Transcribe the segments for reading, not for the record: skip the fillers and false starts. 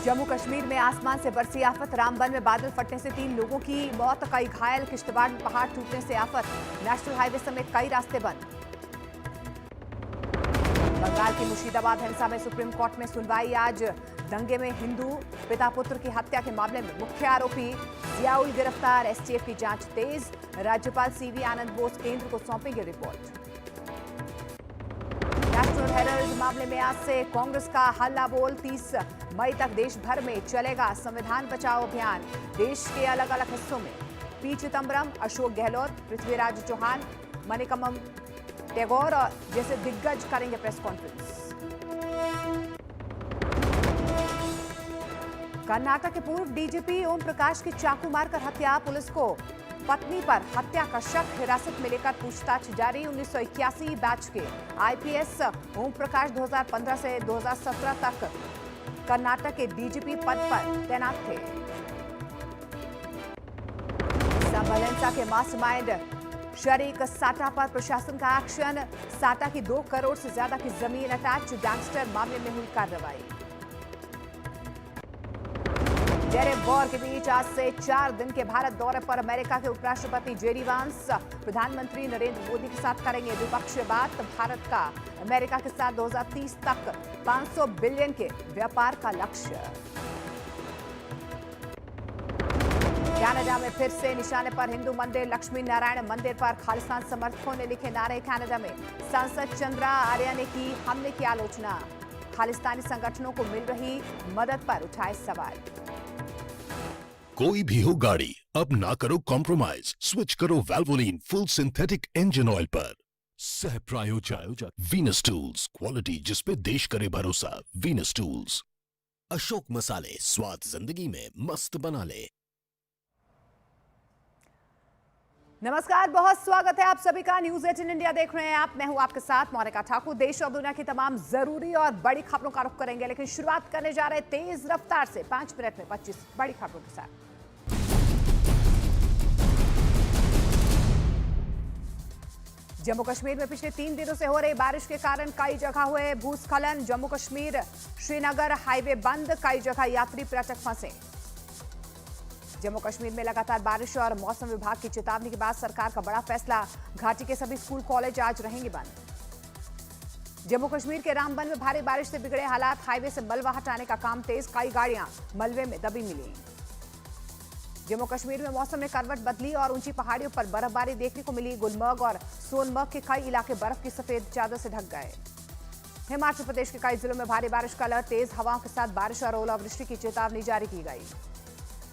जम्मू कश्मीर में आसमान से बरसी आफत। रामबन में बादल फटने से 3 लोगों की मौत, कई घायल। किश्तवाड़ में पहाड़ टूटने से आफत। नेशनल हाईवे समेत कई रास्ते बंद। बंगाल की मुर्शिदाबाद हिंसा में सुप्रीम कोर्ट में सुनवाई आज। दंगे में हिंदू पिता पुत्र की हत्या के मामले में मुख्य आरोपी जियाउल गिरफ्तार। एसटीएफ की जांच तेज। राज्यपाल सीवी आनंद बोस केंद्र को सौंपेंगे रिपोर्ट। नेशनल हेराल्ड मामले में आज से कांग्रेस का हल्ला बोल। 30 मई तक देश भर में चलेगा संविधान बचाओ अभियान। देश के अलग अलग हिस्सों में पी चिदम्बरम, अशोक गहलोत, पृथ्वीराज चौहान, मणिकमम टैगोर जैसे दिग्गज करेंगे प्रेस कॉन्फ्रेंस। कर्नाटक के पूर्व डीजीपी ओम प्रकाश की चाकू मारकर हत्या। पुलिस को पत्नी पर हत्या का शक। हिरासत में लेकर पूछताछ जारी। 1981 बैच के आईपीएस ओम प्रकाश 2015 से 2017 तक कर्नाटक के डीजीपी पद पर तैनात थे। संभल हिंसा के मास्टरमाइंड शरीक साटा पर प्रशासन का एक्शन। साटा की 2 करोड़ से ज्यादा की जमीन अटैच। गैंगस्टर मामले में हुई कार्रवाई। टेरिफ वॉर के बीच आज से 4 दिन के भारत दौरे पर अमेरिका के उपराष्ट्रपति जेडी वांस। प्रधानमंत्री नरेंद्र मोदी के साथ करेंगे द्विपक्षीय बात। भारत का अमेरिका के साथ 2030 तक 500 बिलियन के व्यापार का लक्ष्य। कनाडा में फिर से निशाने पर हिंदू मंदिर। लक्ष्मी नारायण मंदिर पर खालिस्तान समर्थकों ने लिखे नारे। कनाडा में सांसद चंद्रा आर्या ने की हमले की आलोचना। खालिस्तानी संगठनों को मिल रही मदद पर उठाए सवाल। कोई भी हो गाड़ी, अब ना करो कॉम्प्रोमाइज। स्विच करो वैल्वोलिन फुल सिंथेटिक इंजन ऑयल पर। सह प्रायोजक वीनस टूल्स, क्वालिटी जिस पे देश करे भरोसा। Venus tools. अशोक मसाले, स्वाद जिंदगी में मस्त बना ले। नमस्कार, बहुत स्वागत है आप सभी का। न्यूज 18 इंडिया देख रहे हैं आप। मैं हूं आपके साथ मोनिका ठाकुर। देश और दुनिया की तमाम जरूरी और बड़ी खबरों का रुख करेंगे, लेकिन शुरुआत करने जा रहे तेज रफ्तार से 5 मिनट में 25 बड़ी खबरों के साथ। जम्मू कश्मीर में पिछले 3 दिनों से हो रही बारिश के कारण कई जगह हुए भूस्खलन। जम्मू कश्मीर श्रीनगर हाईवे बंद। कई जगह यात्री पर्यटक फंसे। जम्मू कश्मीर में लगातार बारिश और मौसम विभाग की चेतावनी के बाद सरकार का बड़ा फैसला। घाटी के सभी स्कूल कॉलेज आज रहेंगे बंद। जम्मू कश्मीर के रामबन में भारी बारिश से बिगड़े हालात। हाईवे से मलबा हटाने का काम तेज। कई गाड़ियां मलबे में दबी मिली। जम्मू कश्मीर में मौसम ने करवट बदली और ऊंची पहाड़ियों पर बर्फबारी देखने को मिली। गुलमर्ग और सोनमर्ग के कई इलाके बर्फ की सफेद चादर से ढक गए। हिमाचल प्रदेश के कई जिलों में भारी बारिश का अलर्ट। तेज हवाओं के साथ बारिश और ओलावृष्टि की चेतावनी जारी की गई।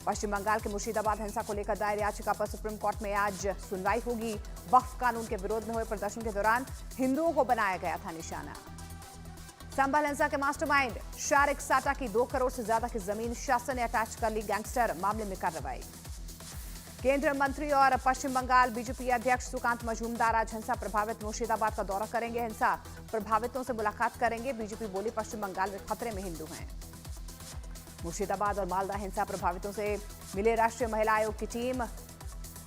पश्चिम बंगाल के मुर्शिदाबाद हिंसा को लेकर दायर याचिका पर सुप्रीम कोर्ट में आज सुनवाई होगी। वक्फ कानून के विरोध में हुए प्रदर्शन के दौरान हिंदुओं को बनाया गया था निशाना। संभल हिंसा के मास्टरमाइंड शारिक साटा की 2 करोड़ से ज्यादा की जमीन शासन ने अटैच कर ली। गैंगस्टर मामले में कार्रवाई। केंद्रीय मंत्री और पश्चिम बंगाल बीजेपी अध्यक्ष सुकांत मजूमदार आज हिंसा प्रभावित मुर्शिदाबाद का दौरा करेंगे। हिंसा प्रभावितों से मुलाकात करेंगे। बीजेपी बोली पश्चिम बंगाल में खतरे में हिंदू हैं। मुर्शिदाबाद और मालदा हिंसा प्रभावितों से मिले राष्ट्रीय महिला आयोग की टीम।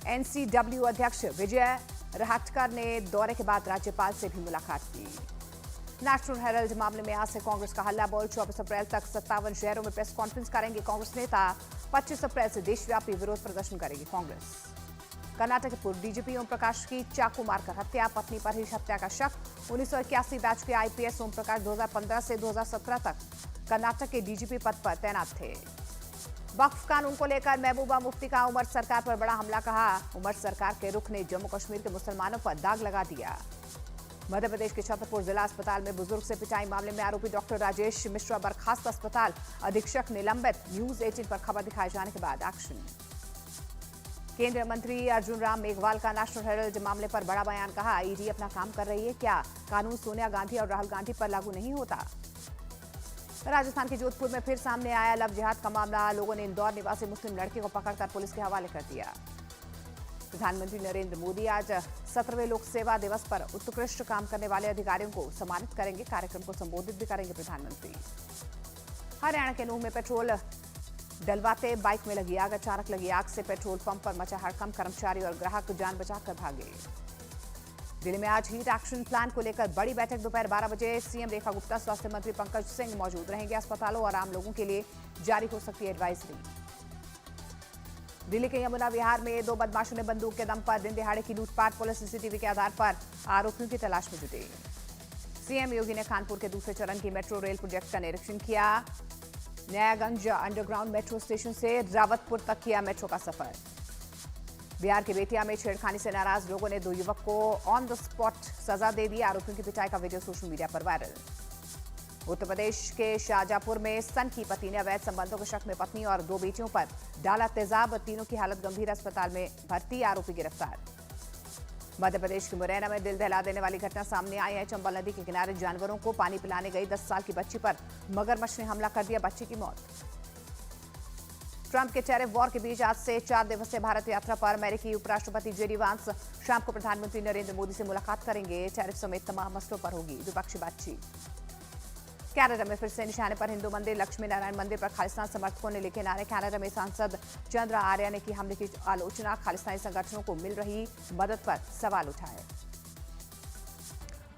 एनसीडब्ल्यू अध्यक्ष विजय रहाटकर ने दौरे के बाद राज्यपाल से भी मुलाकात की। नेशनल हेराल्ड मामले में आज से कांग्रेस का हल्ला बोल। 24 अप्रैल तक 57 शहरों में प्रेस कॉन्फ्रेंस करेंगे कांग्रेस नेता। 25 अप्रैल से देशव्यापी विरोध प्रदर्शन करेगी कांग्रेस। कर्नाटक के पूर्व डीजीपी ओम प्रकाश की चाकू मारकर हत्या। पत्नी पर ही हत्या का शक। 1981 बैच के आईपीएस ओम प्रकाश 2015 से 2017 तक कर्नाटक के डीजीपी पद पर तैनात थे। वक्फ कानून को लेकर महबूबा मुफ्ती का उमर सरकार पर बड़ा हमला। कहा उमर सरकार के रुख ने जम्मू कश्मीर के मुसलमानों पर दाग लगा दिया। मध्य प्रदेश के छतरपुर जिला अस्पताल में बुजुर्ग से पिटाई मामले में आरोपी डॉक्टर राजेश मिश्रा बर्खास्त। अस्पताल अधीक्षक निलंबित। न्यूज 18 पर खबर दिखाए जाने के बाद एक्शन। केंद्रीय मंत्री अर्जुन राम मेघवाल का नेशनल हेराल्ड मामले पर बड़ा बयान। कहा ईडी अपना काम कर रही है। क्या कानून सोनिया गांधी और राहुल गांधी पर लागू नहीं होता? राजस्थान के जोधपुर में फिर सामने आया लव जिहाद का मामला। लोगों ने इंदौर निवासी मुस्लिम लड़के को पकड़कर पुलिस के हवाले कर दिया। प्रधानमंत्री नरेंद्र मोदी आज 17वें लोक सेवा दिवस पर उत्कृष्ट काम करने वाले अधिकारियों को सम्मानित करेंगे। कार्यक्रम को संबोधित भी करेंगे प्रधानमंत्री। हरियाणा के नूंह में पेट्रोल डलवाते बाइक में लगी आग। अचानक लगी आग से पेट्रोल पंप पर मचा हड़कंप। कर्मचारी और ग्राहक जान बचाकर भागे। दिल्ली में आज हीट एक्शन प्लान को लेकर बड़ी बैठक। दोपहर 12 बजे सीएम रेखा गुप्ता, स्वास्थ्य मंत्री पंकज सिंह मौजूद रहेंगे। अस्पतालों और आम लोगों के लिए जारी हो सकती है एडवाइजरी। दिल्ली के यमुना विहार में 2 बदमाशों ने बंदूक के दम पर दिन दिहाड़े की लूटपाट। पुलिस सीसीटीवी के आधार पर आरोपियों की तलाश में जुटी। सीएम योगी ने कानपुर के दूसरे चरण की मेट्रो रेल प्रोजेक्ट का निरीक्षण किया। नयागंज अंडरग्राउंड मेट्रो स्टेशन से रावतपुर तक किया मेट्रो का सफर। बिहार के बेतिया में छेड़खानी से नाराज लोगों ने 2 युवक को ऑन द स्पॉट सजा दे दी। आरोपियों की पिटाई का वीडियो सोशल मीडिया पर वायरल। उत्तर प्रदेश के शाहजहांपुर में सन की पति ने अवैध संबंधों के शक में पत्नी और 2 बेटियों पर डाला तेजाब। तीनों की हालत गंभीर, अस्पताल में भर्ती। आरोपी गिरफ्तार। मध्य प्रदेश के मुरैना में दिल दहला देने वाली घटना सामने आई है। चंबल नदी के किनारे जानवरों को पानी पिलाने गई 10 साल की बच्ची पर मगरमच्छ ने हमला कर दिया, बच्ची की मौत। ट्रंप के टैरिफ वॉर के बीच आज से 4 दिवसीय भारत यात्रा पर अमेरिकी उपराष्ट्रपति जेडी वांस शाम को प्रधानमंत्री नरेंद्र मोदी से मुलाकात करेंगे। टैरिफ समेत तमाम मसलों पर होगी द्विपक्षीय बातचीत। कनाडा में फिर से निशाने पर हिंदू मंदिर। लक्ष्मी नारायण मंदिर पर खालिस्तान समर्थकों ने लिखे नारे। कनाडा में सांसद चंद्र आर्य ने की हमले की आलोचना। खालिस्तानी संगठनों को मिल रही मदद पर सवाल उठाए।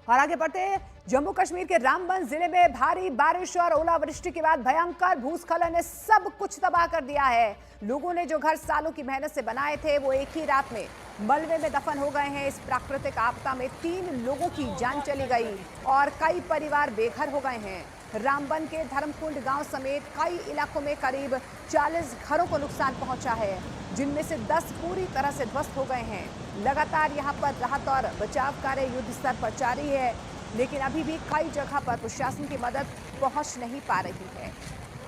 और आगे बढ़ते जम्मू कश्मीर के रामबन जिले में भारी बारिश और ओलावृष्टि के बाद भयंकर भूस्खलन ने सब कुछ तबाह कर दिया है। लोगों ने जो घर सालों की मेहनत से बनाए थे वो एक ही रात में मलबे में दफन हो गए हैं। इस प्राकृतिक आपदा में 3 लोगों की जान चली गई और कई परिवार बेघर हो गए हैं। रामबन के धर्मकुंड गांव समेत कई इलाकों में करीब 40 घरों को नुकसान पहुंचा है, जिनमें से 10 पूरी तरह से ध्वस्त हो गए हैं। लगातार यहां पर राहत और बचाव कार्य युद्ध स्तर पर जारी है, लेकिन अभी भी कई जगह पर प्रशासन की मदद पहुंच नहीं पा रही है।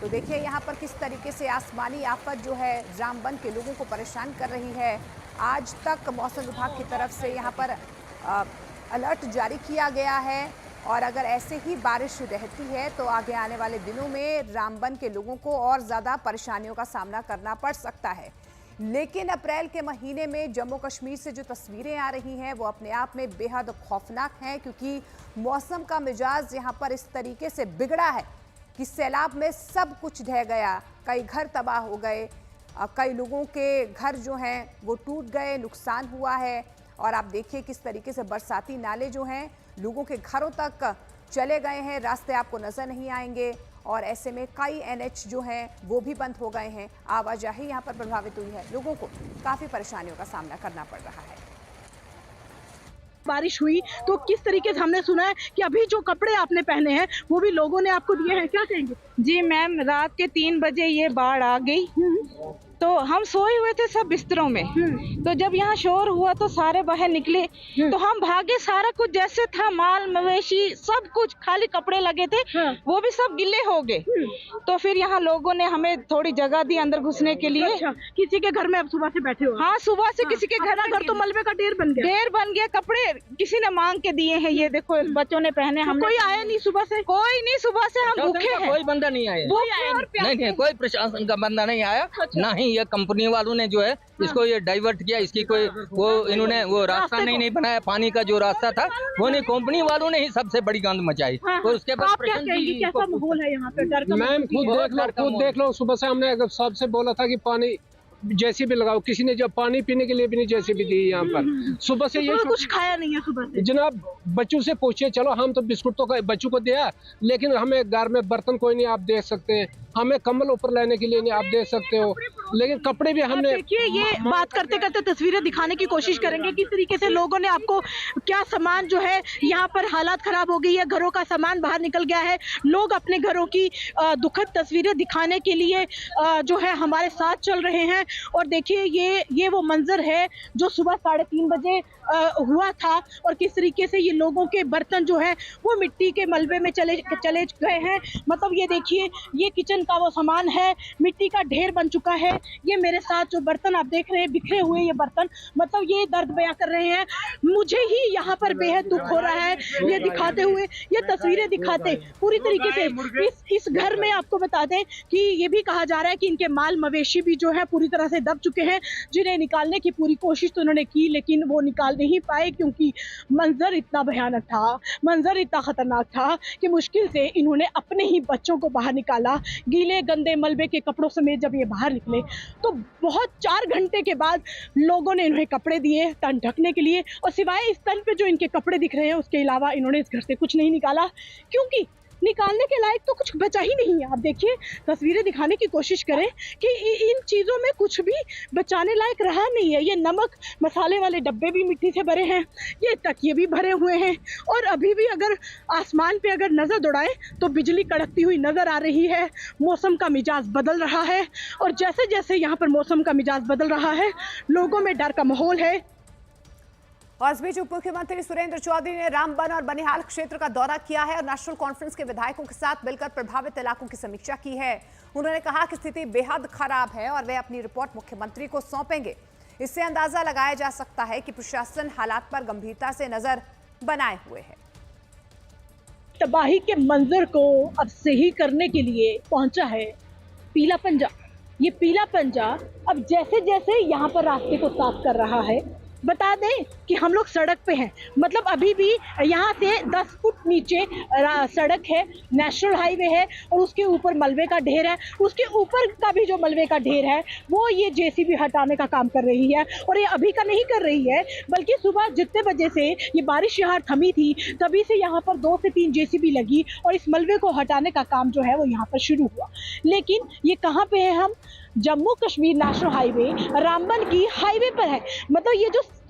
तो देखिए यहाँ पर किस तरीके से आसमानी आफत जो है रामबन के लोगों को परेशान कर रही है। आज तक मौसम विभाग की तरफ से यहाँ पर अलर्ट जारी किया गया है और अगर ऐसे ही बारिश रहती है तो आगे आने वाले दिनों में रामबन के लोगों को और ज़्यादा परेशानियों का सामना करना पड़ सकता है। लेकिन अप्रैल के महीने में जम्मू कश्मीर से जो तस्वीरें आ रही हैं वो अपने आप में बेहद खौफनाक हैं, क्योंकि मौसम का मिजाज यहाँ पर इस तरीके से बिगड़ा है कि सैलाब में सब कुछ ढह गया। कई घर तबाह हो गए, कई लोगों के घर जो हैं वो टूट गए, नुकसान हुआ है। और आप देखिए किस तरीके से बरसाती नाले जो हैं लोगों के घरों तक चले गए हैं, रास्ते आपको नजर नहीं आएंगे। और ऐसे में कई NH जो हैं वो भी बंद हो गए हैं, आवाजाही यहाँ पर प्रभावित हुई है, लोगों को काफ़ी परेशानियों का सामना करना पड़ रहा है। बारिश हुई तो किस तरीके से हमने सुना है कि अभी जो कपड़े आपने पहने हैं वो भी लोगों ने आपको दिए हैं, क्या कहेंगे? जी मैम, रात के 3 बजे ये बाढ़ आ गई तो हम सोए हुए थे सब बिस्तरों में। तो जब यहाँ शोर हुआ तो सारे बाहर निकले तो हम भागे। सारा कुछ जैसे था, माल मवेशी सब कुछ, खाली कपड़े लगे थे वो भी सब गिले हो गए। तो फिर यहाँ लोगों ने हमें थोड़ी जगह दी अंदर घुसने के लिए। अच्छा, किसी के घर में आप सुबह से बैठे हो? हाँ, सुबह से किसी के घर तो मलबे का ढेर बन गया। कपड़े किसी ने मांग के दिए हैं, ये देखो बच्चों ने पहने। हम कोई आया नहीं सुबह से? कोई नहीं, सुबह से हम भूखे हैं। कोई बंदा नहीं आया। नहीं, कोई प्रशासन का बंदा नहीं आया। ना ही ये कंपनी वालों ने जो है इसको ये डाइवर्ट किया, इसकी कोई वो इन्होंने वो रास्ता नहीं बनाया। पानी का जो रास्ता था वो नहीं, कंपनी वालों ने ही सबसे बड़ी गंद मचाई। तो उसके बाद कैसा माहौल है यहाँ पे? मैम खुद देख लो, सुबह से हमने सबसे बोला था कि पानी जेसीबी लगाओ, किसी ने जब पानी पीने के लिए भी नहीं जेसीबी दी यहाँ पर। सुबह से ये कुछ खाया नहीं है सुबह से। जनाब बच्चों से पूछिए, चलो हम तो बिस्कुट तो बच्चों को दिया, लेकिन हमें घर में बर्तन कोई नहीं, आप देख सकते हैं। हमें कम्बल ऊपर लेने के लिए नहीं, आप देख सकते हो, लेकिन कपड़े भी हमने। देखिए ये बात करते करते तस्वीरें दिखाने की कोशिश करेंगे किस तरीके से लोगों ने आपको क्या सामान जो है यहाँ पर हालात खराब हो गई है, घरों का सामान बाहर निकल गया है। लोग अपने घरों की दुखद तस्वीरें दिखाने के लिए जो है हमारे साथ चल रहे हैं। और देखिए ये वो मंजर है जो सुबह 3:30 बजे हुआ था और किस तरीके से ये लोगों के बर्तन जो है वो मिट्टी के मलबे में चले गए हैं। मतलब ये देखिए, ये किचन का वो सामान है, मिट्टी का ढेर बन चुका है। ये मेरे साथ जो बर्तन आप देख रहे हैं, बिखरे हुए ये बर्तन, मतलब ये दर्द बयां कर रहे हैं। मुझे ही यहाँ पर बेहद दुख हो रहा है ये दिखाते हुए, ये तस्वीरें दिखाते पूरी तरीके से। इस घर में आपको बता दें कि ये भी कहा जा रहा है कि इनके माल मवेशी भी जो है पूरी तरह से दब चुके हैं, जिन्हें निकालने की पूरी कोशिश तो उन्होंने की लेकिन वो निकाल नहीं पाए, क्योंकि मंजर इतना भयानक था, मंजर इतना खतरनाक था कि मुश्किल से इन्होंने अपने ही बच्चों को बाहर निकाला। गीले गंदे मलबे के कपड़ों समेत जब ये बाहर निकले तो बहुत 4 घंटे के बाद लोगों ने इन्हें कपड़े दिए तन ढकने के लिए, और सिवाय इस तन पे जो इनके कपड़े दिख रहे हैं उसके अलावा इन्होंने इस घर से कुछ नहीं निकाला, क्योंकि निकालने के लायक तो कुछ बचा ही नहीं है। आप देखिए, तस्वीरें दिखाने की कोशिश करें कि इन चीज़ों में कुछ भी बचाने लायक रहा नहीं है। ये नमक मसाले वाले डब्बे भी मिट्टी से भरे हैं, ये तकिए भी भरे हुए हैं, और अभी भी अगर आसमान पे अगर नज़र दौड़ाएं तो बिजली कड़कती हुई नज़र आ रही है। मौसम का मिजाज बदल रहा है, और जैसे जैसे यहाँ पर मौसम का मिजाज बदल रहा है, लोगों में डर का माहौल है। और इस बीच उप मुख्यमंत्री सुरेंद्र चौधरी ने रामबन और बनिहाल क्षेत्र का दौरा किया है और नेशनल कॉन्फ्रेंस के विधायकों के साथ मिलकर प्रभावित इलाकों की समीक्षा की है। उन्होंने कहा कि स्थिति बेहद खराब है और वे अपनी रिपोर्ट मुख्यमंत्री को सौंपेंगे। इससे अंदाजा लगाया जा सकता है कि प्रशासन हालात पर गंभीरता से नजर बनाए हुए है। तबाही के मंजर को अब सही करने के लिए पहुंचा है पीला पंजा। ये पीला पंजा अब जैसे जैसे यहाँ पर रास्ते को साफ कर रहा है, बता दें कि हम लोग सड़क पे हैं, मतलब अभी भी यहाँ से 10 फुट नीचे सड़क है, नेशनल हाईवे है, और उसके ऊपर मलबे का ढेर है। उसके ऊपर का भी जो मलबे का ढेर है वो ये जेसीबी हटाने का काम कर रही है, और ये अभी का नहीं कर रही है, बल्कि सुबह जितने बजे से ये बारिश यहाँ थमी थी तभी से यहाँ पर 2 से 3 जेसीबी लगी और इस मलबे को हटाने का काम जो है वो यहाँ पर शुरू हुआ। लेकिन ये कहाँ पे है? हम जम्मू कश्मीर नेशनल हाईवे रामबन की हाईवे पर है। मतलब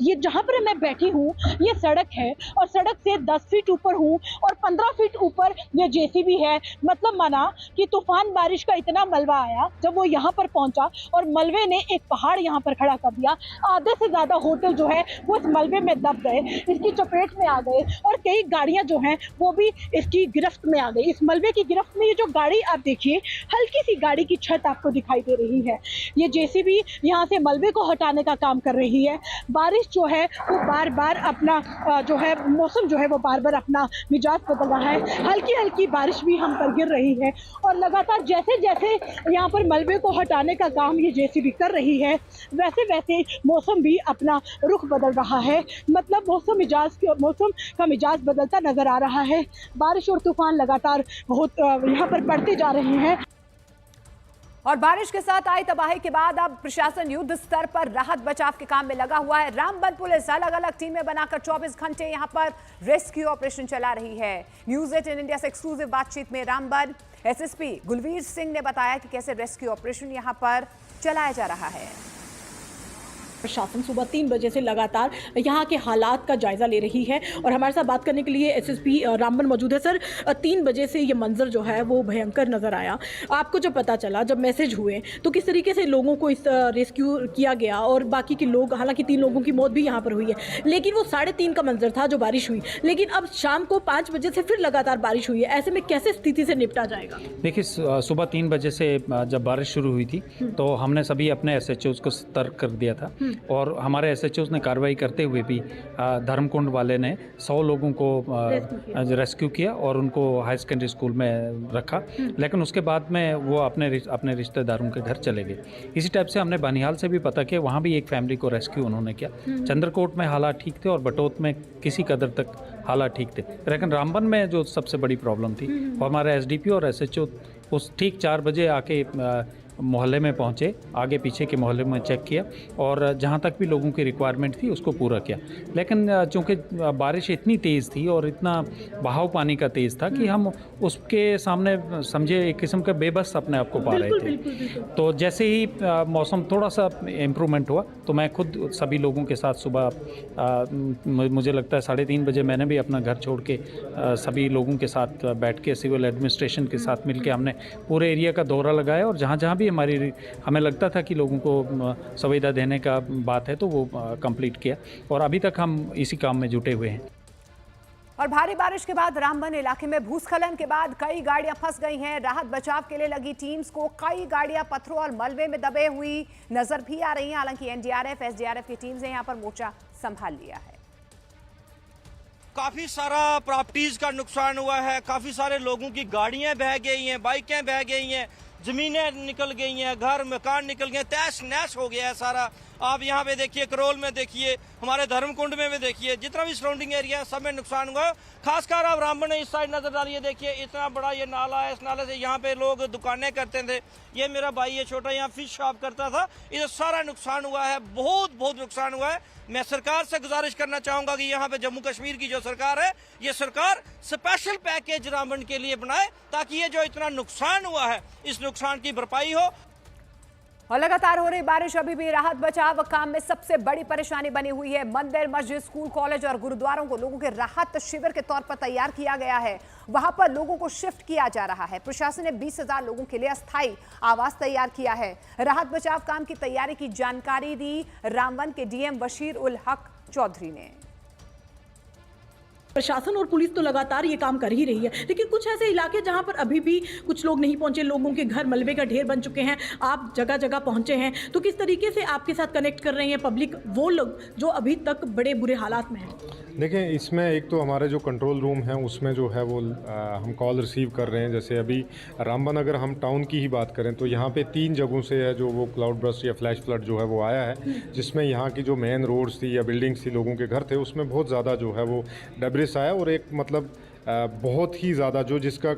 ये जहाँ पर मैं बैठी हूँ ये सड़क है, और सड़क से 10 फीट ऊपर हूँ और 15 फीट ऊपर ये जेसीबी है। मतलब माना कि तूफान बारिश का इतना मलबा आया, जब वो यहाँ पर पहुँचा और मलबे ने एक पहाड़ यहाँ पर खड़ा कर दिया। आधे से ज़्यादा होटल जो है वो इस मलबे में दब गए, इसकी चपेट में आ गए, और कई गाड़ियाँ जो हैं वो भी इसकी गिरफ्त में आ गई। इस मलबे की गिरफ्त में ये जो गाड़ी आप देखिए, हल्की सी गाड़ी की छत आपको दिखाई दे रही है। ये जेसीबी यहाँ से मलबे को हटाने का काम कर रही है। बारिश जो है वो बार बार अपना जो है मौसम जो है वो बार बार अपना मिजाज बदल रहा है। हल्की हल्की बारिश भी हम पर गिर रही है, और लगातार जैसे जैसे यहाँ पर मलबे को हटाने का काम ये जेसीबी कर रही है, वैसे वैसे मौसम भी अपना रुख बदल रहा है। मतलब मौसम का मिजाज बदलता नजर आ रहा है। बारिश और तूफान लगातार बहुत यहाँ पर बढ़ते जा रहे हैं। और बारिश के साथ आई तबाही के बाद अब प्रशासन युद्ध स्तर पर राहत बचाव के काम में लगा हुआ है। रामबन पुलिस अलग अलग टीमें बनाकर 24 घंटे यहां पर रेस्क्यू ऑपरेशन चला रही है। न्यूज़ 18 इंडिया से एक्सक्लूसिव बातचीत में रामबन एसएसपी गुलवीर सिंह ने बताया कि कैसे रेस्क्यू ऑपरेशन यहां पर चलाया जा रहा है। प्रशासन सुबह 3 बजे से लगातार यहाँ के हालात का जायजा ले रही है, और हमारे साथ बात करने के लिए एसएसपी रामबन मौजूद है। सर, 3 बजे से ये मंजर जो है वो भयंकर नज़र आया। आपको जब पता चला, जब मैसेज हुए, तो किस तरीके से लोगों को इस रेस्क्यू किया गया? और बाकी के लोग, हालांकि 3 लोगों की मौत भी यहाँ पर हुई है, लेकिन वो 3:30 का मंजर था जो बारिश हुई, लेकिन अब शाम को 5 बजे से फिर लगातार बारिश हुई है। ऐसे में कैसे स्थिति से निपटा जाएगा? देखिए, सुबह 3 बजे से जब बारिश शुरू हुई थी तो हमने सभी अपने एसएचओज को सतर्क कर दिया था, और हमारे एसएचओज ने कार्रवाई करते हुए भी धर्मकुंड वाले ने 100 लोगों को रेस्क्यू किया और उनको हाई सेकेंडरी स्कूल में रखा। लेकिन उसके बाद में वो अपने रिश्तेदारों के घर चले गए। इसी टाइप से हमने बनिहाल से भी पता किया, वहाँ भी एक फैमिली को रेस्क्यू उन्होंने किया। चंद्रकोट में हालात ठीक थे और बटोत में किसी कदर तक हालात ठीक थे, लेकिन रामबन में जो सबसे बड़ी प्रॉब्लम थी, वो हमारे एसडीपी और एसएचओ उस ठीक 4 बजे आके मोहल्ले में पहुँचे, आगे पीछे के मोहल्ले में चेक किया और जहाँ तक भी लोगों की रिक्वायरमेंट थी उसको पूरा किया। लेकिन चूँकि बारिश इतनी तेज़ थी और इतना बहाव पानी का तेज़ था कि हम उसके सामने समझे एक किस्म का बेबस अपने आप को पा रहे थे। तो जैसे ही मौसम थोड़ा सा इम्प्रूवमेंट हुआ तो मैं खुद सभी लोगों के साथ सुबह मुझे लगता है 3:30 बजे मैंने भी अपना घर छोड़ के सभी लोगों के साथ बैठ के सिविल एडमिनिस्ट्रेशन के साथ मिलकर हमने पूरे एरिया का दौरा लगाया, और जहाँ जहाँ भी हमें लगता था कि लोगों को सुविधा देने का बात है तो वो कंप्लीट किया, और अभी तक हम इसी काम में जुटे हुए हैं। और भारी बारिश के बाद रामबन इलाके में भूस्खलन के बाद कई गाड़ियां फंस गई हैं। राहत बचाव के लिए लगी टीम्स को कई गाड़ियां पत्थरों और मलबे में दबे हुई नजर भी आ रही हैं। हालांकि एनडीआरएफ, एसडीआरएफ की टीम्स ने यहां पर मोर्चा संभाल लिया है। काफ़ी सारा प्रॉपर्टीज़ का नुकसान हुआ है, काफ़ी सारे लोगों की गाड़ियां बह गई हैं, बाइकें बह गई हैं, ज़मीनें निकल गई हैं, घर मकान निकल गए, तहस नहस हो गया है सारा। आप यहाँ पे देखिए, करोल में देखिए, हमारे धर्मकुंड में भी देखिए, जितना भी सराउंडिंग एरिया है सब में नुकसान हुआ। खासकर आप रामबन इस साइड नजर डालिए, देखिए इतना बड़ा ये नाला है, इस नाले से यहाँ पे लोग दुकानें करते थे। ये मेरा भाई है छोटा, यहाँ फिश शॉप करता था। इधर सारा नुकसान हुआ है, बहुत नुकसान हुआ है। मैं सरकार से गुजारिश करना चाहूंगा कि यहाँ पे जम्मू कश्मीर की जो सरकार है, ये सरकार स्पेशल पैकेज रामबन के लिए बनाए ताकि ये जो इतना नुकसान हुआ है इस नुकसान की भरपाई हो। और लगातार हो रही बारिश अभी भी राहत बचाव काम में सबसे बड़ी परेशानी बनी हुई है। मंदिर, मस्जिद, स्कूल, कॉलेज और गुरुद्वारों को लोगों के राहत शिविर के तौर पर तैयार किया गया है। वहां पर लोगों को शिफ्ट किया जा रहा है। प्रशासन ने 20,000 लोगों के लिए अस्थायी आवास तैयार किया है। राहत बचाव काम की तैयारी की जानकारी दी रामबन के डीएम बशीर उल हक चौधरी ने। प्रशासन और पुलिस तो लगातार ये काम कर ही रही है, लेकिन कुछ ऐसे इलाके जहां पर अभी भी कुछ लोग नहीं पहुंचे, लोगों के घर मलबे का ढेर बन चुके हैं। आप जगह जगह पहुंचे हैं, तो किस तरीके से आपके साथ कनेक्ट कर रहे हैं पब्लिक, वो लोग जो अभी तक बड़े बुरे हालात में हैं? देखिए, इसमें एक तो हमारे जो कंट्रोल रूम है उसमें जो है वो हम कॉल रिसीव कर रहे हैं। जैसे अभी रामबन अगर हम टाउन की ही बात करें तो यहाँ पे 3 जगहों से है जो वो क्लाउड बर्स्ट या फ्लैश फ्लड जो है वो आया है, जिसमें यहाँ की जो मेन रोड्स थी या बिल्डिंग्स थी, लोगों के घर थे, उसमें बहुत ज़्यादा जो है वो डेब्रिस आया और एक मतलब बहुत ही ज़्यादा जो जिसका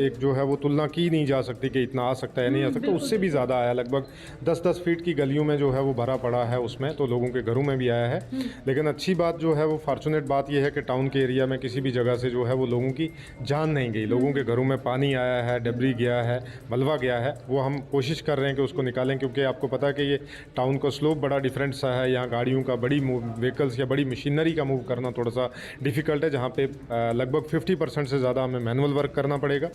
एक जो है वो तुलना की नहीं जा सकती कि इतना आ सकता है नहीं आ सकता, उससे भी ज़्यादा आया। लगभग 10-10 फीट की गलियों में जो है वो भरा पड़ा है उसमें, तो लोगों के घरों में भी आया है। लेकिन अच्छी बात जो है वो फॉर्चुनेट बात यह है कि टाउन के एरिया में किसी भी जगह से जो है वो लोगों की जान नहीं गई। लोगों के घरों में पानी आया है, डेब्री गया है, मलबा गया है, वो हम कोशिश कर रहे हैं कि उसको निकालें, क्योंकि आपको पता है कि ये टाउन का स्लोप बड़ा डिफरेंट सा है। यहाँ गाड़ियों का, बड़ी व्हीकल्स या बड़ी मशीनरी का मूव करना थोड़ा सा डिफ़िकल्ट है, जहाँ पे लगभग 50% से ज़्यादा हमें मैनुअल वर्क करना पड़ेगा।